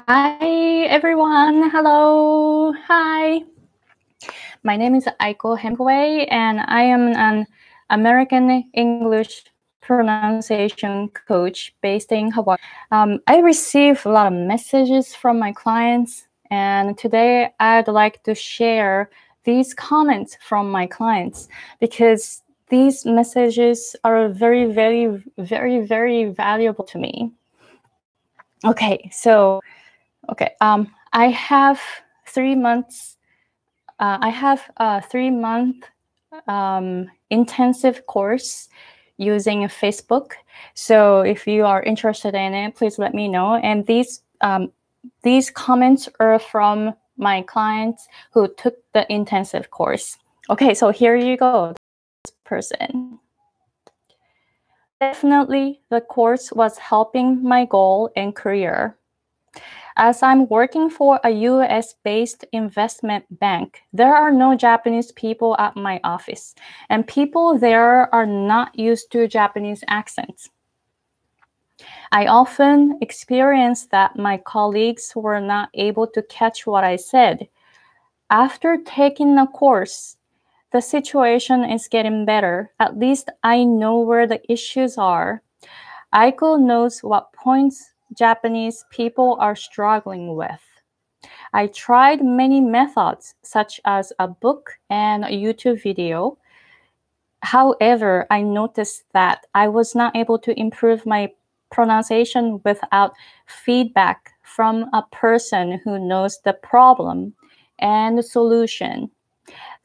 Hi, everyone. Hello. Hi. My name is Aiko Hemingway, and I am an American English pronunciation coach based in Hawaii. I receive a lot of messages from my clients, and today I'd like to share these comments from my clients because these messages are very, very, very, very valuable to me. Okay, so I have 3 months. I have a 3-month intensive course using Facebook. So if you are interested in it, please let me know. And these comments are from my clients who took the intensive course. Okay, so here you go. This person. Definitely, the course was helping my goal and career. As I'm working for a US-based investment bank, there are no Japanese people at my office, and people there are not used to Japanese accents. I often experience that my colleagues were not able to catch what I said. After taking the course, the situation is getting better. At least I know where the issues are. Aiko knows what points Japanese people are struggling with. I tried many methods, such as a book and a YouTube video. However, I noticed that I was not able to improve my pronunciation without feedback from a person who knows the problem and the solution.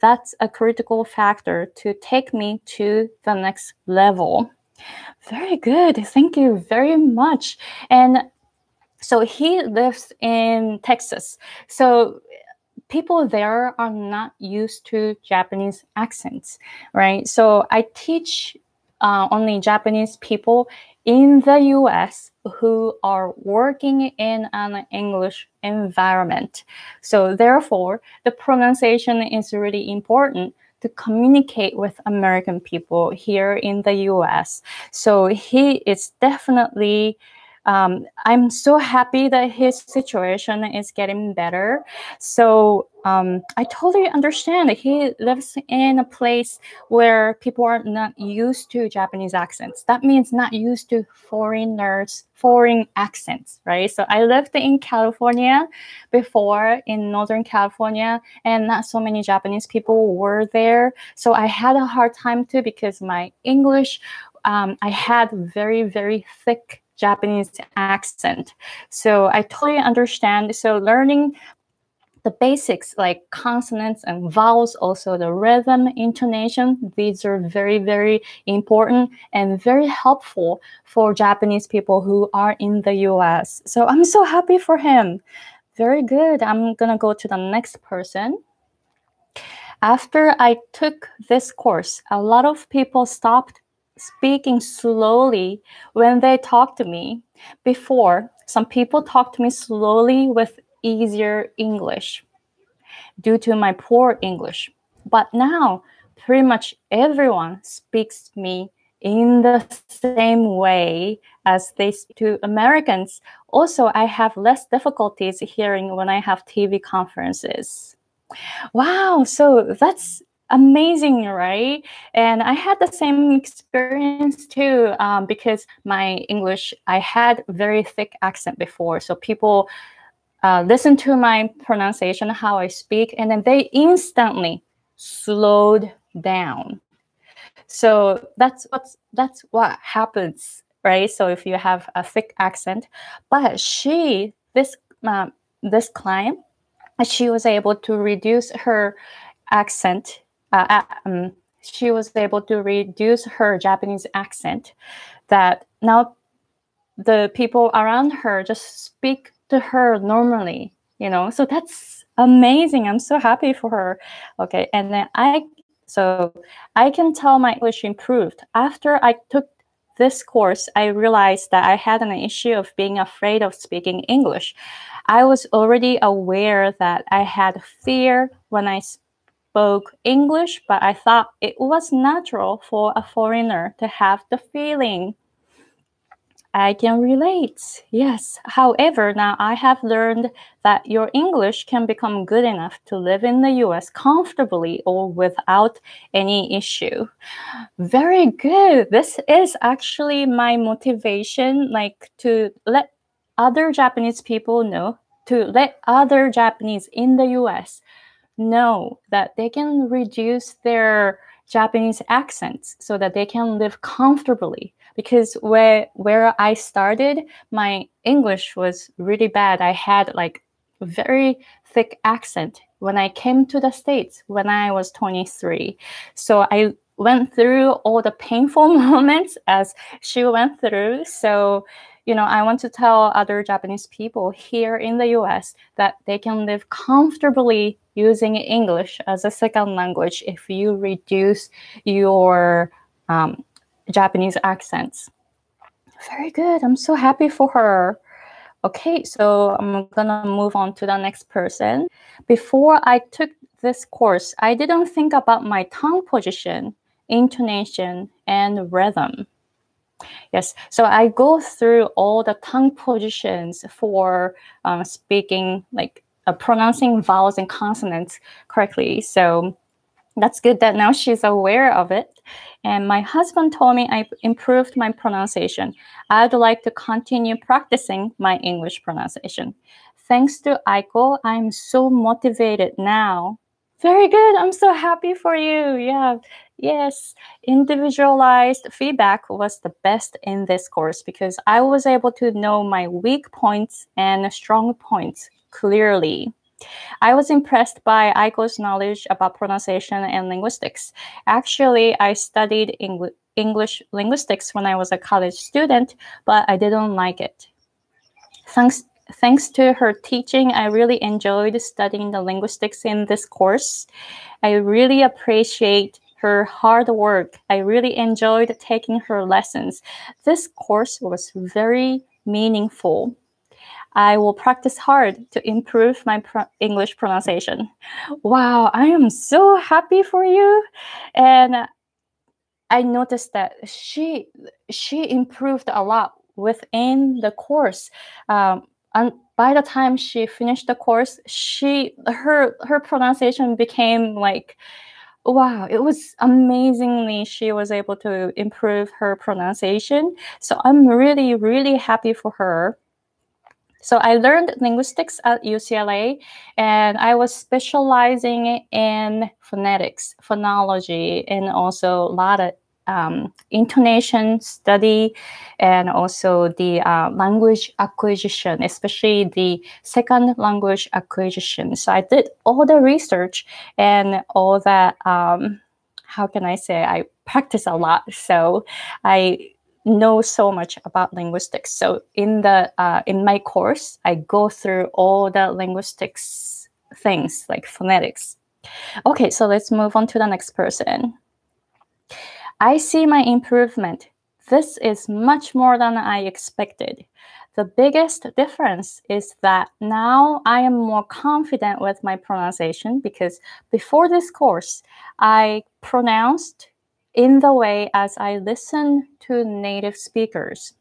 That's a critical factor to take me to the next level. Very good. Thank you very much. And so he lives in Texas. So people there are not used to Japanese accents, right? So I teach only Japanese people in the US who are working in an English environment. So therefore, the pronunciation is really important to communicate with American people here in the US. So he is definitely I'm so happy that his situation is getting better. So I totally understand that he lives in a place where people are not used to Japanese accents. That means not used to foreign accents, right? So I lived in California before, in Northern California, and not so many Japanese people were there. So I had a hard time too because my English, I had very, very thick Japanese accent. So I totally understand. So learning the basics like consonants and vowels, also the rhythm, intonation, these are very, very important and very helpful for Japanese people who are in the US. So I'm so happy for him. Very good. I'm gonna go to the next person. After I took this course, a lot of people stopped speaking slowly when they talk to me. Before, some people talked to me slowly with easier English due to my poor English. But now, pretty much everyone speaks to me in the same way as they speak to Americans. Also, I have less difficulties hearing when I have TV conferences. Wow, so that's amazing, right? And I had the same experience too, because my English, I had very thick accent before. So people listen to my pronunciation, how I speak, and then they instantly slowed down. So that's what happens, right? So if you have a thick accent, but this client, she was able to reduce her accent. She was able to reduce her Japanese accent. That now the people around her just speak to her normally, So that's amazing. I'm so happy for her. Okay, and then I can tell my English improved after I took this course. I realized that I had an issue of being afraid of speaking English. I was already aware that I had fear when I spoke English, but I thought it was natural for a foreigner to have the feeling. I can relate. Yes. However, now I have learned that your English can become good enough to live in the US comfortably or without any issue. Very good. This is actually my motivation, like to let other Japanese people know, to let other Japanese in the US know that they can reduce their Japanese accents so that they can live comfortably. Because where I started, my English was really bad. I had like a very thick accent when I came to the States when I was 23. So I went through all the painful moments as she went through. So I want to tell other Japanese people here in the US that they can live comfortably using English as a second language if you reduce your Japanese accents. Very good. I'm so happy for her. Okay, so I'm gonna move on to the next person. Before I took this course, I didn't think about my tongue position, intonation, and rhythm. Yes, so I go through all the tongue positions for speaking, like pronouncing vowels and consonants correctly. So that's good that now she's aware of it. And my husband told me I improved my pronunciation. I'd like to continue practicing my English pronunciation. Thanks to Aiko, I'm so motivated now. Very good. I'm so happy for you. Yeah. Yes. Individualized feedback was the best in this course because I was able to know my weak points and strong points clearly. I was impressed by Aiko's knowledge about pronunciation and linguistics. Actually, I studied English linguistics when I was a college student, but I didn't like it. Thanks to her teaching, I really enjoyed studying the linguistics in this course. I really appreciate her hard work. I really enjoyed taking her lessons. This course was very meaningful. I will practice hard to improve my English pronunciation. Wow, I am so happy for you. And I noticed that she improved a lot within the course. And by the time she finished the course, her pronunciation became like, wow, it was amazingly she was able to improve her pronunciation. So I'm really, really happy for her. So I learned linguistics at UCLA, and I was specializing in phonetics, phonology, and also a lot of intonation study, and also the language acquisition, especially the second language acquisition. So I did all the research and all that. How can I say? I practice a lot, so I know so much about linguistics. So in my course, I go through all the linguistics things like phonetics. Okay, so let's move on to the next person. I see my improvement. This is much more than I expected. The biggest difference is that now I am more confident with my pronunciation because before this course, I pronounced in the way as I listen to native speakers.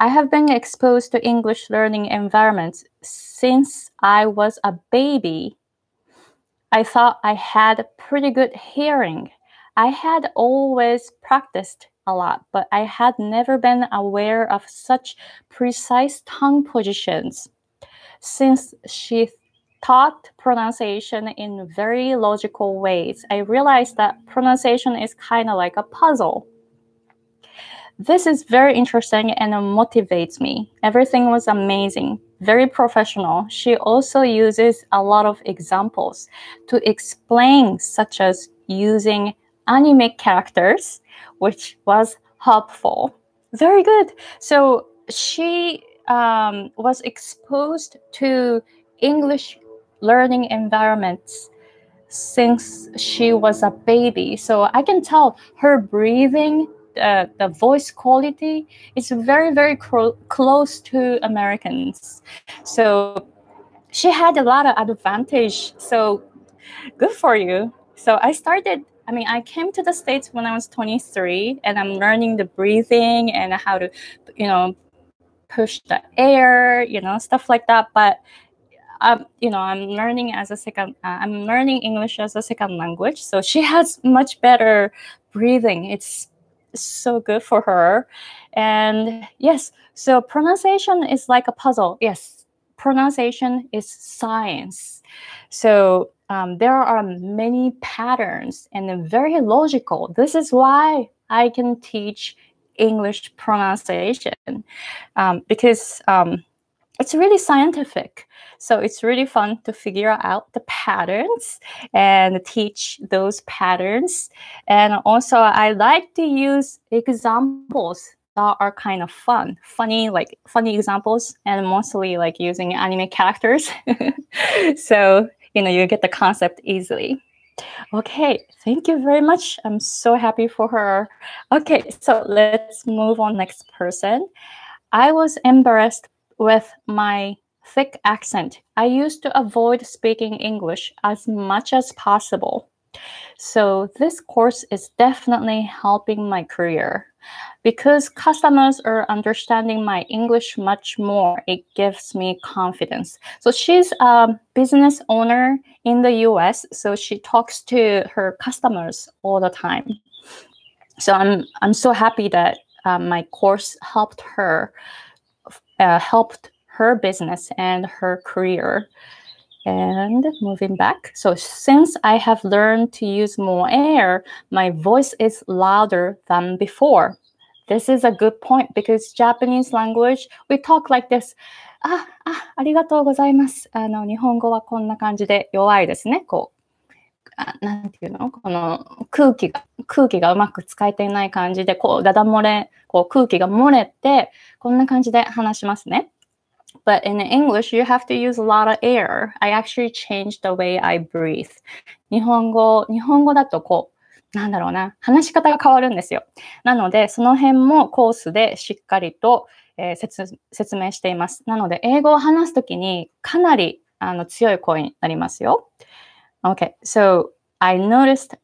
I have been exposed to English learning environments since I was a baby. I thought I had pretty good hearing. I had always practiced a lot, but I had never been aware of such precise tongue positions. Since she taught pronunciation in very logical ways, I realized that pronunciation is kind of like a puzzle. This is very interesting and motivates me. Everything was amazing, very professional. She also uses a lot of examples to explain, such as using anime characters, which was helpful. Very good. So she was exposed to English learning environments since she was a baby. So I can tell her breathing, the voice quality is very, very close to Americans. So she had a lot of advantage. So good for you. So I started I mean, I came to the States when I was 23, and I'm learning the breathing and how to, push the air, stuff like that. But I'm learning I'm learning English as a second language. So she has much better breathing. It's so good for her. And yes, so pronunciation is like a puzzle. Yes, pronunciation is science. So there are many patterns and they're very logical. This is why I can teach English pronunciation because it's really scientific. So it's really fun to figure out the patterns and teach those patterns. And also I like to use examples that are kind of funny examples, and mostly like using anime characters. So, you get the concept easily. Okay, thank you very much. I'm so happy for her. Okay, so let's move on next person. I was embarrassed with my thick accent. I used to avoid speaking English as much as possible. So this course is definitely helping my career. Because customers are understanding my English much more, it gives me confidence. So she's a business owner in the US, so she talks to her customers all the time. So I'm so happy that my course helped her business and her career. And moving back. So since I have learned to use more air, my voice is louder than before. This is a good point because Japanese language, we talk like this. ありがとうございます。日本語はこんな感じで弱いですね。なんていうの？この空気がうまく使えていない感じで、ダダ漏れ、空気が漏れて、こんな感じで話しますね。But in English, you have to use a lot of air. I actually changed the way I breathe. 日本語だと話し方が変わるんですよ。なので、その辺もコースでしっかりと、説明しています。なので、英語を話すときにかなり強い声になりますよ。Okay, so I noticed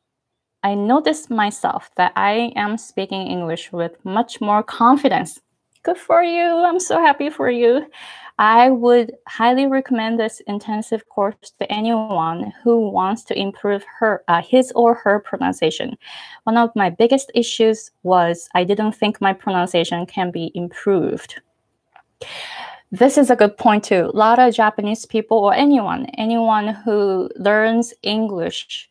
myself that I am speaking English with much more confidence. Good for you. I'm so happy for you. I would highly recommend this intensive course to anyone who wants to improve his or her pronunciation. One of my biggest issues was I didn't think my pronunciation can be improved. This is a good point too. A lot of Japanese people or anyone who learns English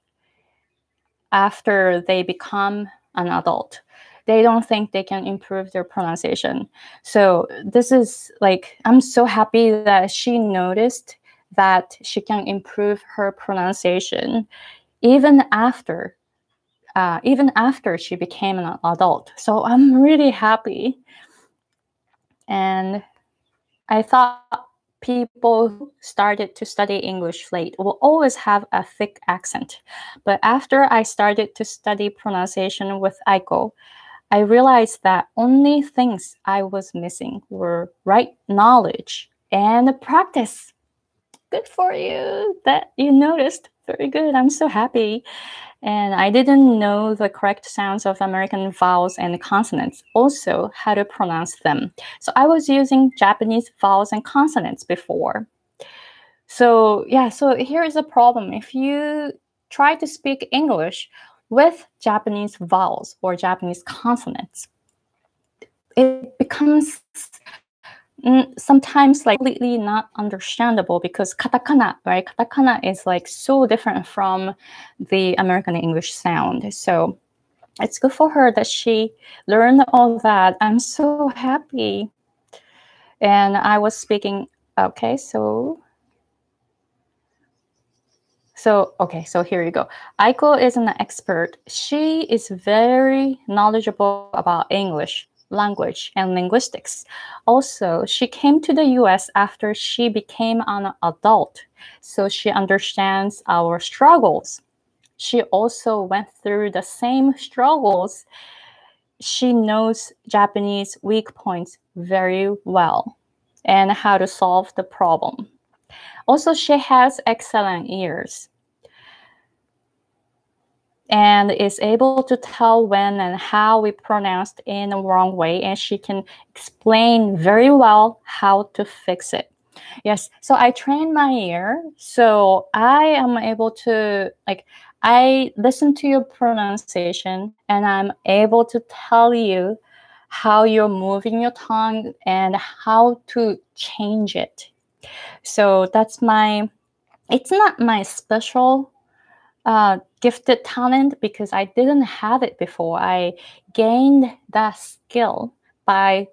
after they become an adult, they don't think they can improve their pronunciation. So this is I'm so happy that she noticed that she can improve her pronunciation even after she became an adult. So I'm really happy. And I thought people who started to study English late will always have a thick accent. But after I started to study pronunciation with Aiko, I realized that only things I was missing were right knowledge and practice. Good for you that you noticed. Very good. I'm so happy. And I didn't know the correct sounds of American vowels and consonants, also how to pronounce them. So I was using Japanese vowels and consonants before. So here is a problem. If you try to speak English with Japanese vowels or Japanese consonants, it becomes sometimes completely not understandable because katakana, right? Katakana is so different from the American English sound. So it's good for her that she learned all that. I'm so happy. And I was speaking, okay, so here you go. Aiko is an expert. She is very knowledgeable about English language and linguistics. Also, she came to the US after she became an adult, so she understands our struggles. She also went through the same struggles. She knows Japanese weak points very well and how to solve the problem. Also, she has excellent ears. and is able to tell when and how we pronounced in the wrong way, and she can explain very well how to fix it. Yes, so I trained my ear, so I am able to, like, I listen to your pronunciation and I'm able to tell you how you're moving your tongue and how to change it. So that's it's not my special gifted talent because I didn't have it before. I gained that skill by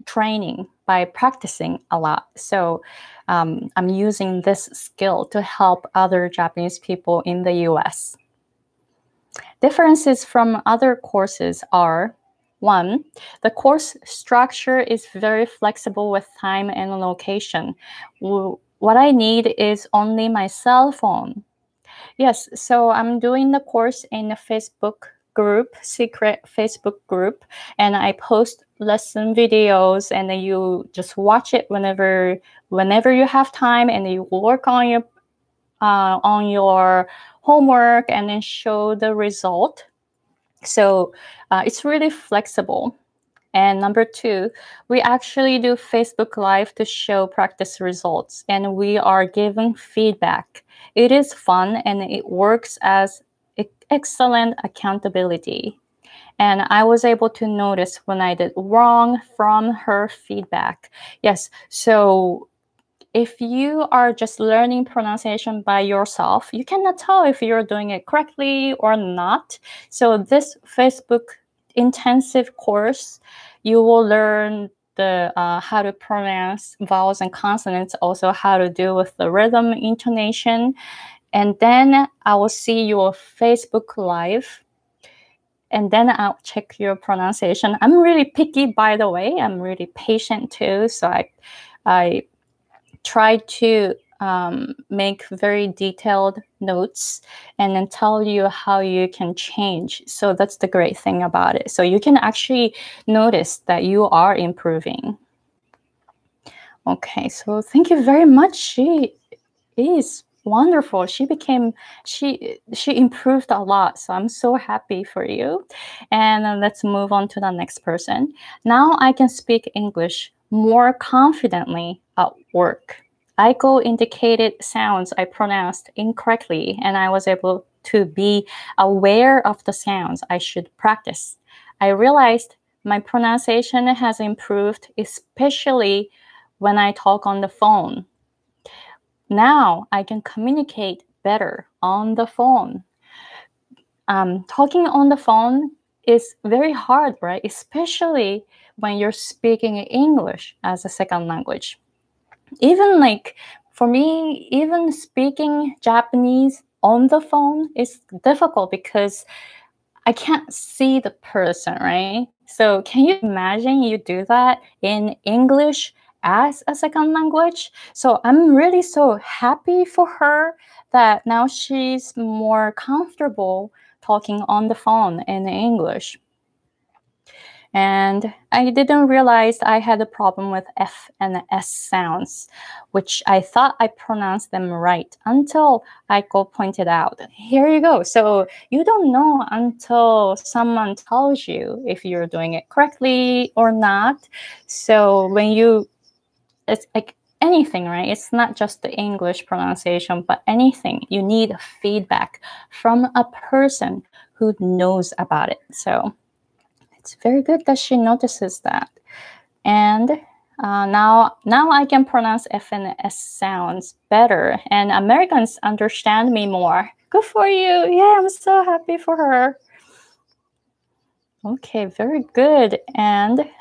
training, by practicing a lot. So I'm using this skill to help other Japanese people in the US. Differences from other courses are: 1, the course structure is very flexible with time and location. What I need is only my cell phone. Yes, so I'm doing the course in a Facebook group, secret Facebook group, and I post lesson videos, and then you just watch it whenever you have time, and you work on your homework and then show the result. So it's really flexible. And number 2, we actually do Facebook Live to show practice results, and we are giving feedback. It is fun, and it works as excellent accountability. And I was able to notice when I did wrong from her feedback. Yes, so if you are just learning pronunciation by yourself, you cannot tell if you're doing it correctly or not. So this Facebook intensive course, you will learn the how to pronounce vowels and consonants, also how to deal with the rhythm, intonation, and then I will see your Facebook Live, and then I'll check your pronunciation. I'm really picky, by the way. I'm really patient too, so I try to make very detailed notes and then tell you how you can change. So that's the great thing about it. So you can actually notice that you are improving. Okay, so thank you very much. She is wonderful. She improved a lot. So I'm so happy for you. And let's move on to the next person. Now I can speak English more confidently at work. Aiko indicated sounds I pronounced incorrectly, and I was able to be aware of the sounds I should practice. I realized my pronunciation has improved, especially when I talk on the phone. Now I can communicate better on the phone. Talking on the phone is very hard, right? Especially when you're speaking English as a second language. Even like for me, even speaking Japanese on the phone is difficult because I can't see the person, right? So can you imagine you do that in English as a second language? So I'm really so happy for her that now she's more comfortable talking on the phone in English. And I didn't realize I had a problem with F and S sounds, which I thought I pronounced them right until Aiko pointed out. Here you go. So you don't know until someone tells you if you're doing it correctly or not. So it's like anything, right? It's not just the English pronunciation, but anything. You need feedback from a person who knows about it. So it's very good that she notices that. And now I can pronounce F and S sounds better, and Americans understand me more. Good for you. Yeah, I'm so happy for her. Okay, very good. And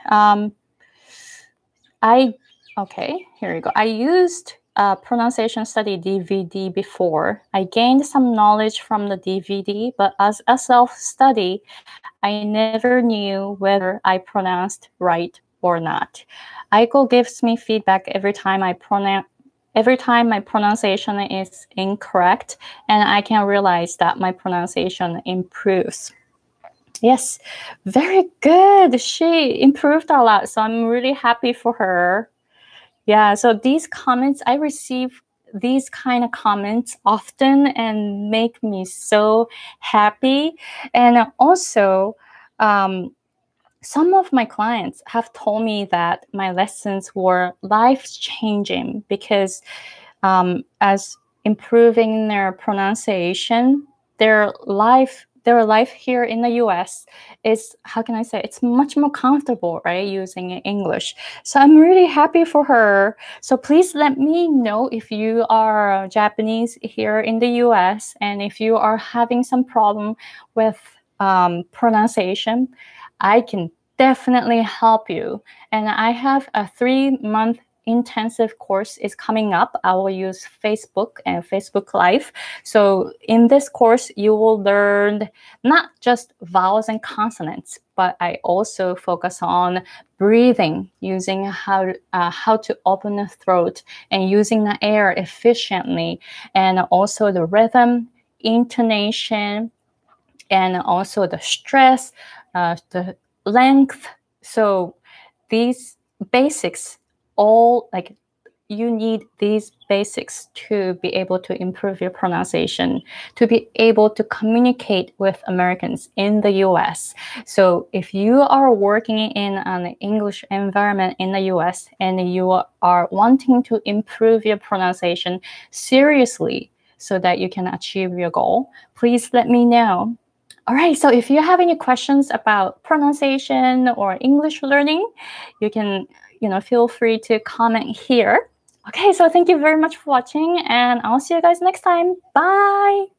here you go. I used pronunciation study DVD before. I gained some knowledge from the DVD, but as a self-study, I never knew whether I pronounced right or not. Aiko gives me feedback every time my pronunciation is incorrect, and I can realize that my pronunciation improves. Yes, very good. She improved a lot, so I'm really happy for her. Yeah, so these comments, I receive these kind of comments often and make me so happy. And also, some of my clients have told me that my lessons were life-changing because as improving their pronunciation, their life here in the US is, how can I say, it's much more comfortable, right, using English. So I'm really happy for her. So please let me know if you are Japanese here in the US and if you are having some problem with pronunciation. I can definitely help you. And I have a 3-month intensive course is coming up. I will use Facebook and Facebook Live. So in this course, you will learn not just vowels and consonants, but I also focus on breathing, using how to open the throat and using the air efficiently, and also the rhythm, intonation, and also the stress, the length. So these basics, all like you need these basics to be able to improve your pronunciation, to be able to communicate with Americans in the US. So if you are working in an English environment in the US and you are wanting to improve your pronunciation seriously so that you can achieve your goal, please let me know. All right, so if you have any questions about pronunciation or English learning, you can, feel free to comment here. Okay, so thank you very much for watching, and I'll see you guys next time. Bye!